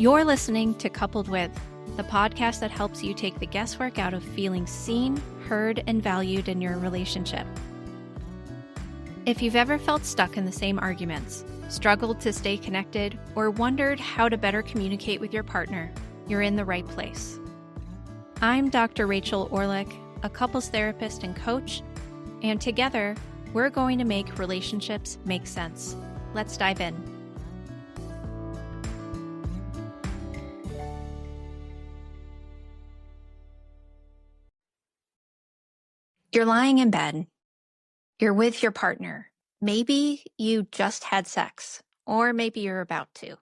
You're listening to Coupled With, the podcast that helps you take the guesswork out of feeling seen, heard, and valued in your relationship. If you've ever felt stuck in the same arguments, struggled to stay connected, or wondered how to better communicate with your partner, you're in the right place. I'm Dr. Rachel Orlick, a couples therapist and coach, and together, we're going to make relationships make sense. Let's dive in. You're lying in bed. You're with your partner. Maybe you just had sex, or maybe you're about to.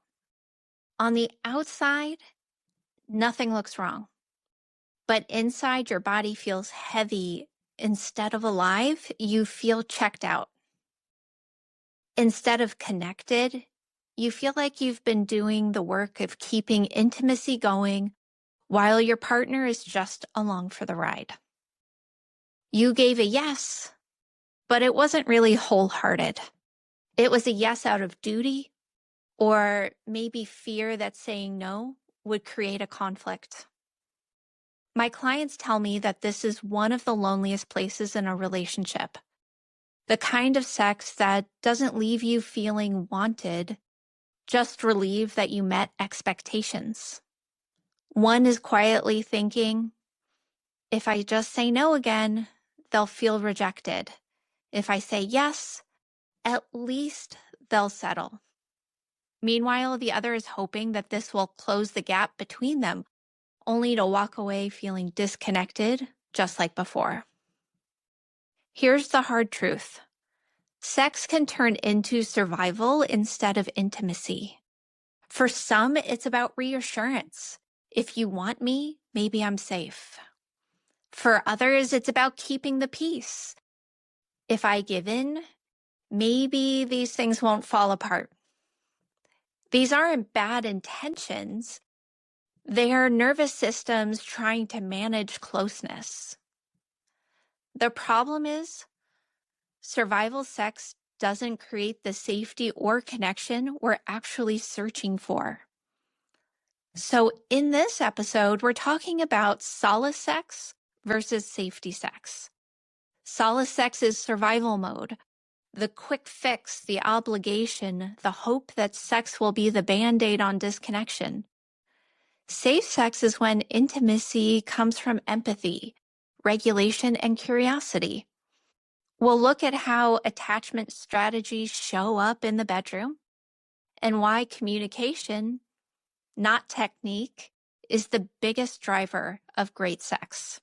On the outside, nothing looks wrong. But inside, your body feels heavy. Instead of alive, you feel checked out. Instead of connected, you feel like you've been doing the work of keeping intimacy going while your partner is just along for the ride. You gave a yes, but it wasn't really wholehearted. It was a yes out of duty, or maybe fear that saying no would create a conflict. My clients tell me that this is one of the loneliest places in a relationship. The kind of sex that doesn't leave you feeling wanted, just relieved that you met expectations. One is quietly thinking, if I just say no again, they'll feel rejected. If I say yes, at least they'll settle. Meanwhile, the other is hoping that this will close the gap between them, only to walk away feeling disconnected, just like before. Here's the hard truth. Sex can turn into survival instead of intimacy. For some, it's about reassurance. If you want me, maybe I'm safe. For others, it's about keeping the peace. If I give in, maybe these things won't fall apart. These aren't bad intentions. They are nervous systems trying to manage closeness. The problem is, survival sex doesn't create the safety or connection we're actually searching for. So in this episode, we're talking about solace sex versus safety sex. Solace sex is survival mode. The quick fix, the obligation, the hope that sex will be the Band-Aid on disconnection. Safe sex is when intimacy comes from empathy, regulation, and curiosity. We'll look at how attachment strategies show up in the bedroom and why communication, not technique, is the biggest driver of great sex.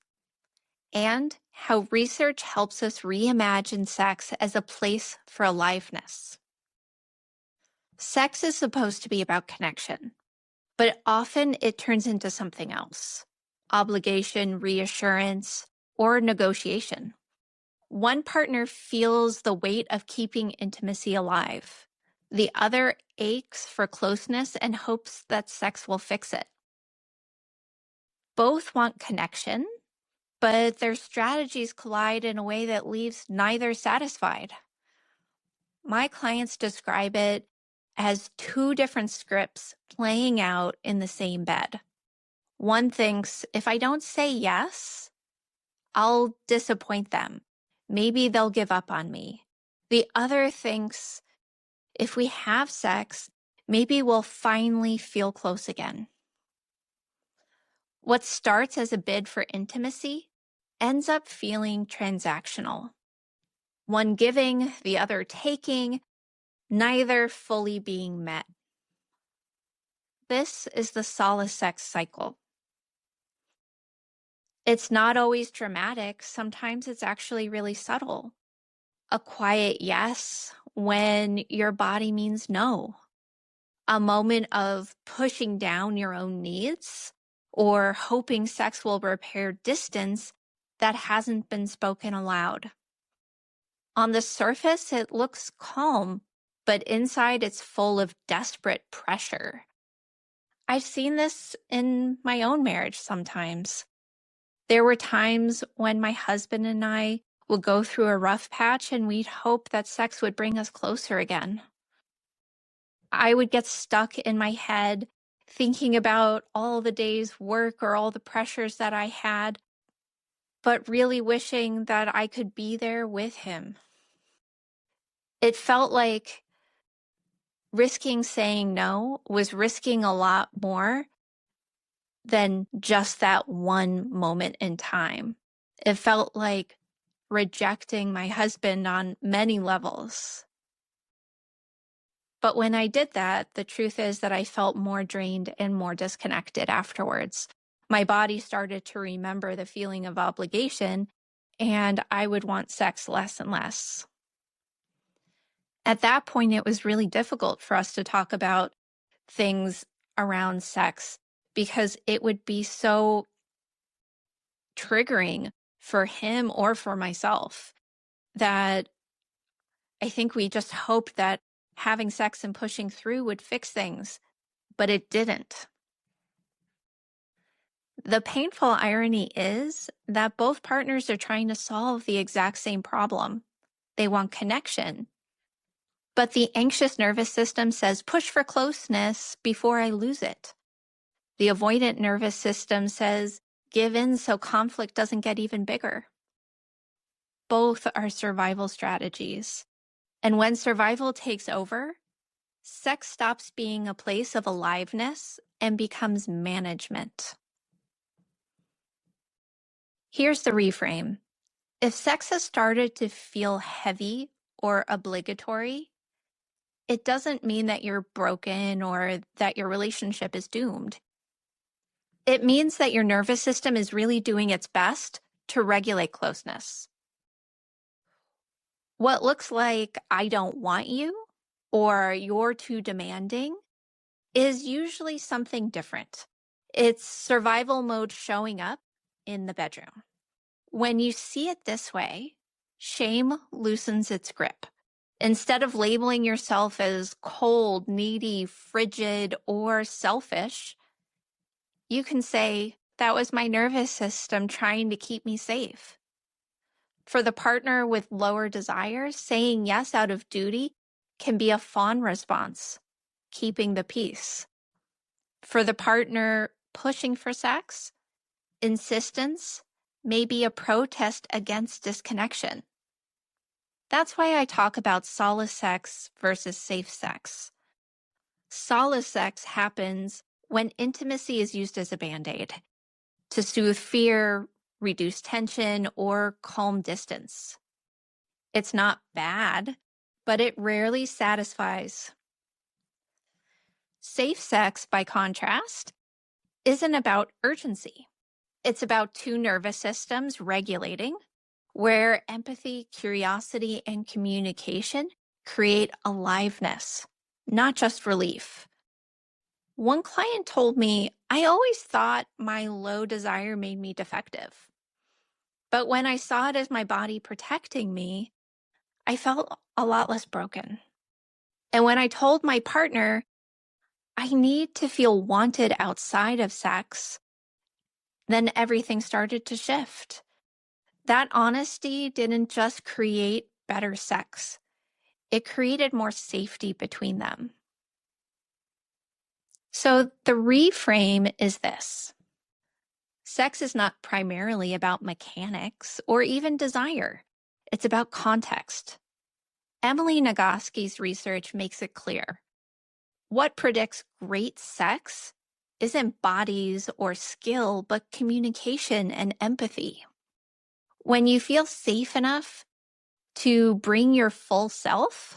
And how research helps us reimagine sex as a place for aliveness. Sex is supposed to be about connection, but often it turns into something else: obligation, reassurance, or negotiation. One partner feels the weight of keeping intimacy alive. The other aches for closeness and hopes that sex will fix it. Both want connection, but their strategies collide in a way that leaves neither satisfied. My clients describe it as two different scripts playing out in the same bed. One thinks, if I don't say yes, I'll disappoint them. Maybe they'll give up on me. The other thinks, if we have sex, maybe we'll finally feel close again. What starts as a bid for intimacy ends up feeling transactional. One giving, the other taking, neither fully being met. This is the solace sex cycle. It's not always dramatic. Sometimes it's actually really subtle. A quiet yes when your body means no. A moment of pushing down your own needs or hoping sex will repair distance that hasn't been spoken aloud. On the surface, it looks calm, but inside it's full of desperate pressure. I've seen this in my own marriage sometimes. There were times when my husband and I would go through a rough patch and we'd hope that sex would bring us closer again. I would get stuck in my head thinking about all the day's work or all the pressures that I had, but really wishing that I could be there with him. It felt like risking saying no was risking a lot more than just that one moment in time. It felt like rejecting my husband on many levels. But when I did that, the truth is that I felt more drained and more disconnected afterwards. My body started to remember the feeling of obligation, and I would want sex less and less. At that point, it was really difficult for us to talk about things around sex because it would be so triggering for him or for myself that I think we just hoped that having sex and pushing through would fix things, but it didn't. The painful irony is that both partners are trying to solve the exact same problem. They want connection. But the anxious nervous system says, push for closeness before I lose it. The avoidant nervous system says, give in so conflict doesn't get even bigger. Both are survival strategies. And when survival takes over, sex stops being a place of aliveness and becomes management. Here's the reframe. If sex has started to feel heavy or obligatory, it doesn't mean that you're broken or that your relationship is doomed. It means that your nervous system is really doing its best to regulate closeness. What looks like I don't want you or you're too demanding is usually something different. It's survival mode showing up in the bedroom. When you see it this way, shame loosens its grip. Instead of labeling yourself as cold, needy, frigid, or selfish, you can say, that was my nervous system trying to keep me safe. For the partner with lower desires, saying yes out of duty can be a fawn response, keeping the peace. For the partner pushing for sex, insistence may be a protest against disconnection. That's why I talk about solace sex versus safe sex. Solace sex happens when intimacy is used as a band-aid to soothe fear, reduce tension, or calm distance. It's not bad, but it rarely satisfies. Safe sex, by contrast, isn't about urgency. It's about two nervous systems regulating, where empathy, curiosity, and communication create aliveness, not just relief. One client told me, I always thought my low desire made me defective. But when I saw it as my body protecting me, I felt a lot less broken. And when I told my partner, I need to feel wanted outside of sex, then everything started to shift. That honesty didn't just create better sex. It created more safety between them. So the reframe is this. Sex is not primarily about mechanics or even desire. It's about context. Emily Nagoski's research makes it clear. What predicts great sex isn't bodies or skill, but communication and empathy. When you feel safe enough to bring your full self,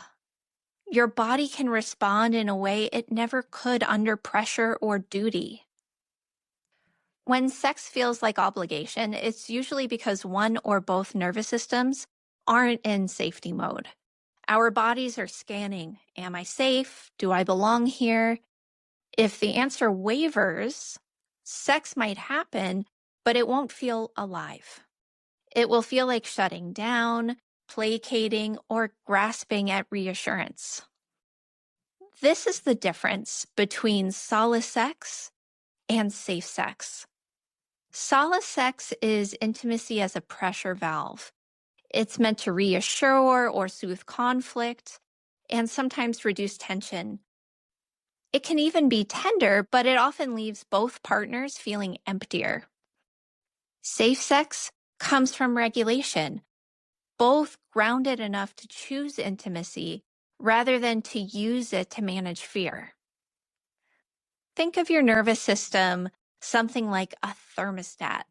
your body can respond in a way it never could under pressure or duty. When sex feels like obligation, it's usually because one or both nervous systems aren't in safety mode. Our bodies are scanning. Am I safe? Do I belong here? If the answer wavers, sex might happen, but it won't feel alive. It will feel like shutting down, placating, or grasping at reassurance. This is the difference between solace sex and safe sex. Solace sex is intimacy as a pressure valve. It's meant to reassure or soothe conflict and sometimes reduce tension. It can even be tender, but it often leaves both partners feeling emptier. Safe sex comes from regulation, both grounded enough to choose intimacy rather than to use it to manage fear. Think of your nervous system something like a thermostat.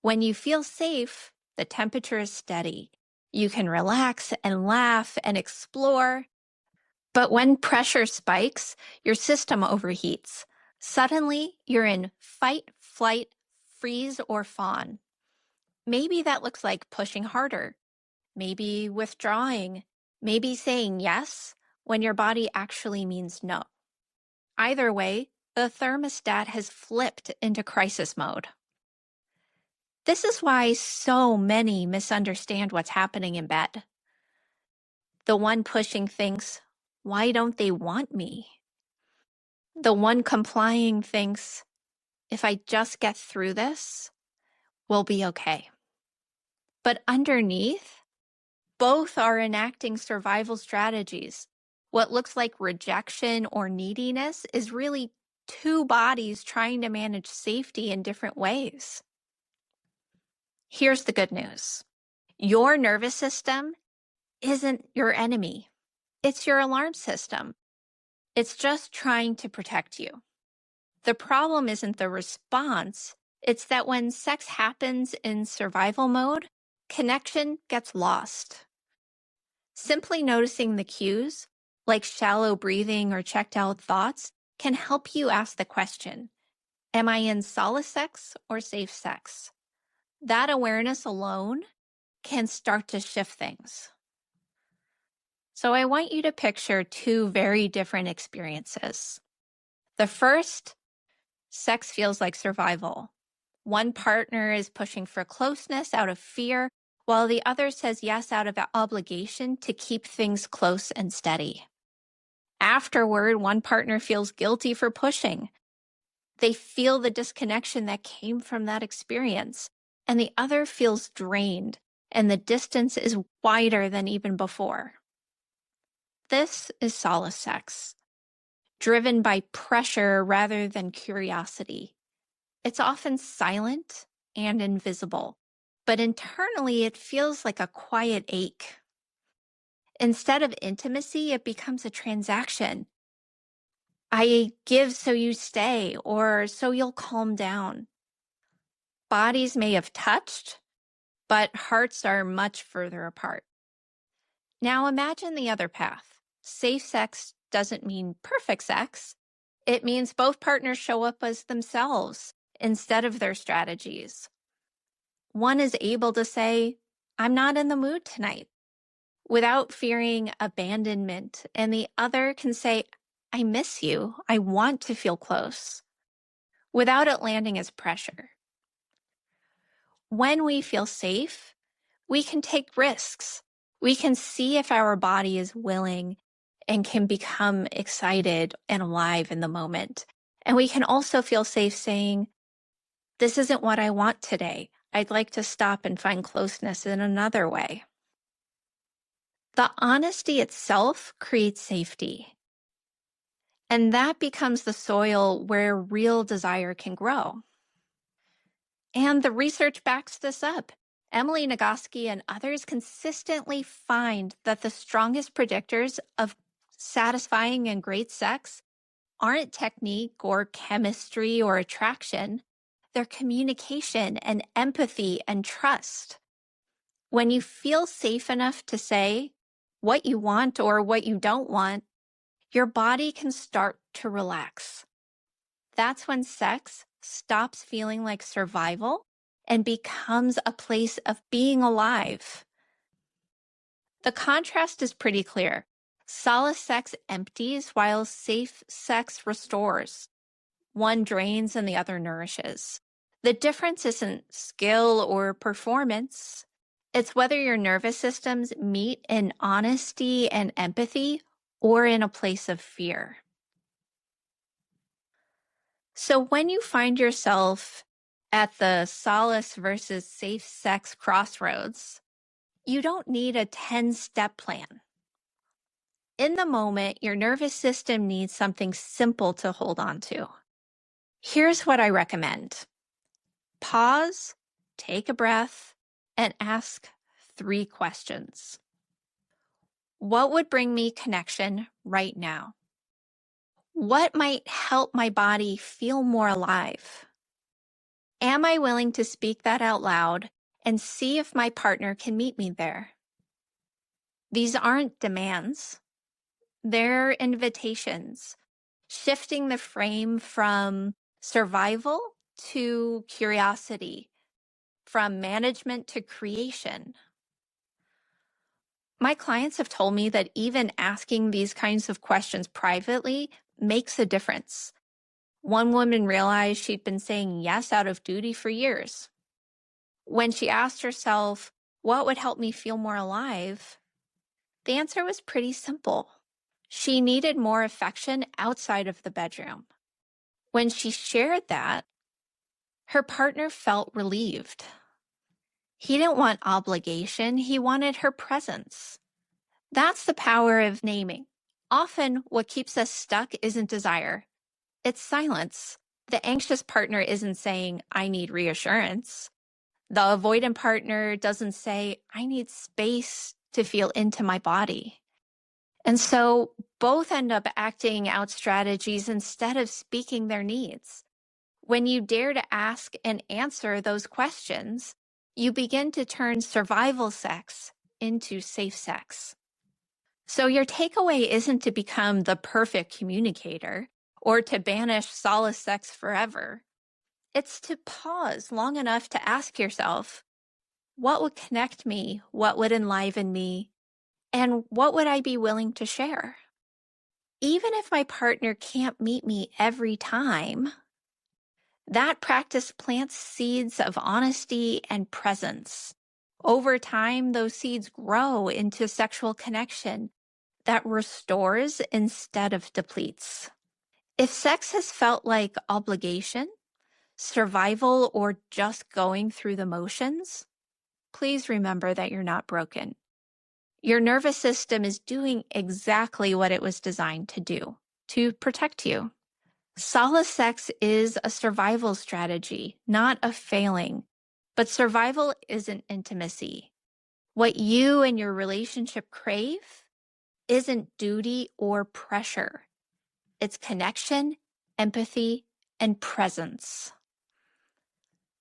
When you feel safe, the temperature is steady. You can relax and laugh and explore. But when pressure spikes, your system overheats. Suddenly, you're in fight, flight, freeze, or fawn. Maybe that looks like pushing harder, maybe withdrawing, maybe saying yes when your body actually means no. Either way, the thermostat has flipped into crisis mode. This is why so many misunderstand what's happening in bed. The one pushing thinks, why don't they want me? The one complying thinks, if I just get through this, we'll be okay. But underneath, both are enacting survival strategies. What looks like rejection or neediness is really two bodies trying to manage safety in different ways. Here's the good news. Your nervous system isn't your enemy. It's your alarm system. It's just trying to protect you. The problem isn't the response. It's that when sex happens in survival mode, connection gets lost. Simply noticing the cues, like shallow breathing or checked out thoughts, can help you ask the question, am I in solace sex or safe sex? That awareness alone can start to shift things. So I want you to picture two very different experiences. The first, sex feels like survival. One partner is pushing for closeness out of fear, while the other says yes out of obligation to keep things close and steady. Afterward, one partner feels guilty for pushing. They feel the disconnection that came from that experience, and the other feels drained, and the distance is wider than even before. This is solace sex, driven by pressure rather than curiosity. It's often silent and invisible, but internally it feels like a quiet ache. Instead of intimacy, it becomes a transaction. I give so you stay, or so you'll calm down. Bodies may have touched, but hearts are much further apart. Now imagine the other path. Safe sex doesn't mean perfect sex. It means both partners show up as themselves instead of their strategies. One is able to say, I'm not in the mood tonight, without fearing abandonment, and the other can say, I miss you. I want to feel close, without it landing as pressure. When we feel safe, we can take risks. We can see if our body is willing and can become excited and alive in the moment. And we can also feel safe saying, this isn't what I want today. I'd like to stop and find closeness in another way. The honesty itself creates safety. And that becomes the soil where real desire can grow. And the research backs this up. Emily Nagoski and others consistently find that the strongest predictors of satisfying and great sex aren't technique or chemistry or attraction. They're communication and empathy and trust. When you feel safe enough to say what you want or what you don't want, your body can start to relax. That's when sex stops feeling like survival and becomes a place of being alive. The contrast is pretty clear. Solace sex empties while safe sex restores. One drains and the other nourishes. The difference isn't skill or performance. It's whether your nervous systems meet in honesty and empathy or in a place of fear. So when you find yourself at the solace versus safe sex crossroads, you don't need a 10-step plan. In the moment, your nervous system needs something simple to hold on to. Here's what I recommend. Pause, take a breath, and ask 3 questions. What would bring me connection right now? What might help my body feel more alive? Am I willing to speak that out loud and see if my partner can meet me there? These aren't demands. They're invitations, shifting the frame from survival to curiosity, from management to creation. My clients have told me that even asking these kinds of questions privately makes a difference. One woman realized she'd been saying yes out of duty for years. When she asked herself, what would help me feel more alive? The answer was pretty simple. She needed more affection outside of the bedroom. When she shared that, her partner felt relieved. He didn't want obligation, he wanted her presence. That's the power of naming. Often, what keeps us stuck isn't desire, it's silence. The anxious partner isn't saying, I need reassurance. The avoidant partner doesn't say, I need space to feel into my body. And so both end up acting out strategies instead of speaking their needs. When you dare to ask and answer those questions, you begin to turn survival sex into safe sex. So your takeaway isn't to become the perfect communicator or to banish Solace sex forever. It's to pause long enough to ask yourself, what would connect me? What would enliven me? And what would I be willing to share? Even if my partner can't meet me every time, that practice plants seeds of honesty and presence. Over time, those seeds grow into sexual connection that restores instead of depletes. If sex has felt like obligation, survival, or just going through the motions, please remember that you're not broken. Your nervous system is doing exactly what it was designed to do, to protect you. Solace sex is a survival strategy, not a failing. But survival isn't intimacy. What you and your relationship crave isn't duty or pressure. It's connection, empathy, and presence.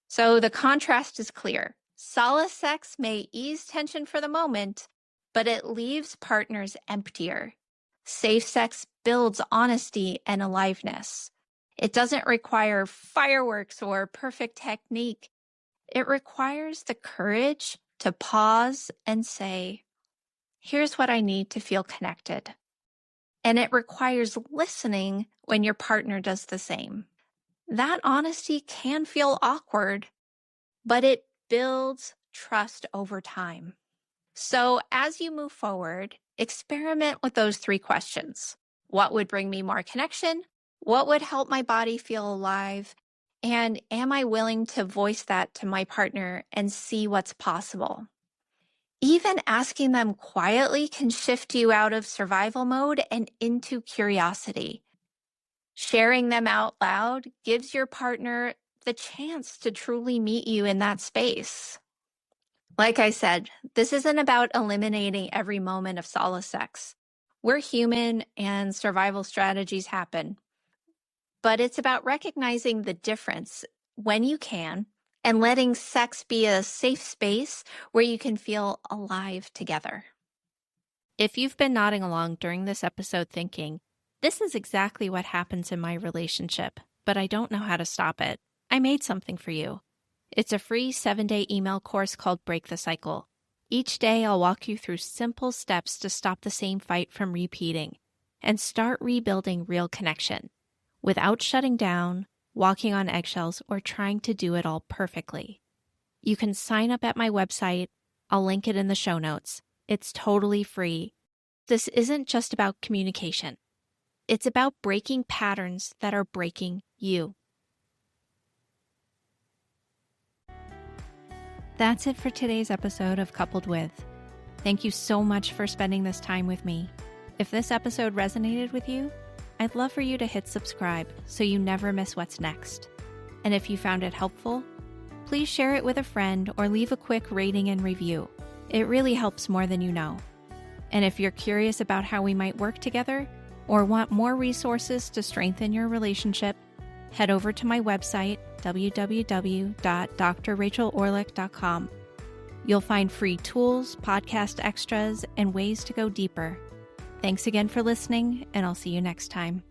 So the contrast is clear. Solace sex may ease tension for the moment, but it leaves partners emptier. Safe sex builds honesty and aliveness. It doesn't require fireworks or perfect technique. It requires the courage to pause and say, here's what I need to feel connected. And it requires listening when your partner does the same. That honesty can feel awkward, but it builds trust over time. So as you move forward, experiment with those 3 questions. What would bring me more connection? What would help my body feel alive? And am I willing to voice that to my partner and see what's possible? Even asking them quietly can shift you out of survival mode and into curiosity. Sharing them out loud gives your partner the chance to truly meet you in that space. Like I said, this isn't about eliminating every moment of solace sex. We're human and survival strategies happen. But it's about recognizing the difference when you can and letting sex be a safe space where you can feel alive together. If you've been nodding along during this episode thinking, this is exactly what happens in my relationship, but I don't know how to stop it, I made something for you. It's a free 7-day email course called Break the Cycle. Each day I'll walk you through simple steps to stop the same fight from repeating and start rebuilding real connection without shutting down, walking on eggshells, or trying to do it all perfectly. You can sign up at my website. I'll link it in the show notes. It's totally free. This isn't just about communication. It's about breaking patterns that are breaking you. That's it for today's episode of Coupled With. Thank you so much for spending this time with me. If this episode resonated with you, I'd love for you to hit subscribe so you never miss what's next. And if you found it helpful, please share it with a friend or leave a quick rating and review. It really helps more than you know. And if you're curious about how we might work together or want more resources to strengthen your relationship, head over to my website, www.drrachelorlick.com. You'll find free tools, podcast extras, and ways to go deeper. Thanks again for listening, and I'll see you next time.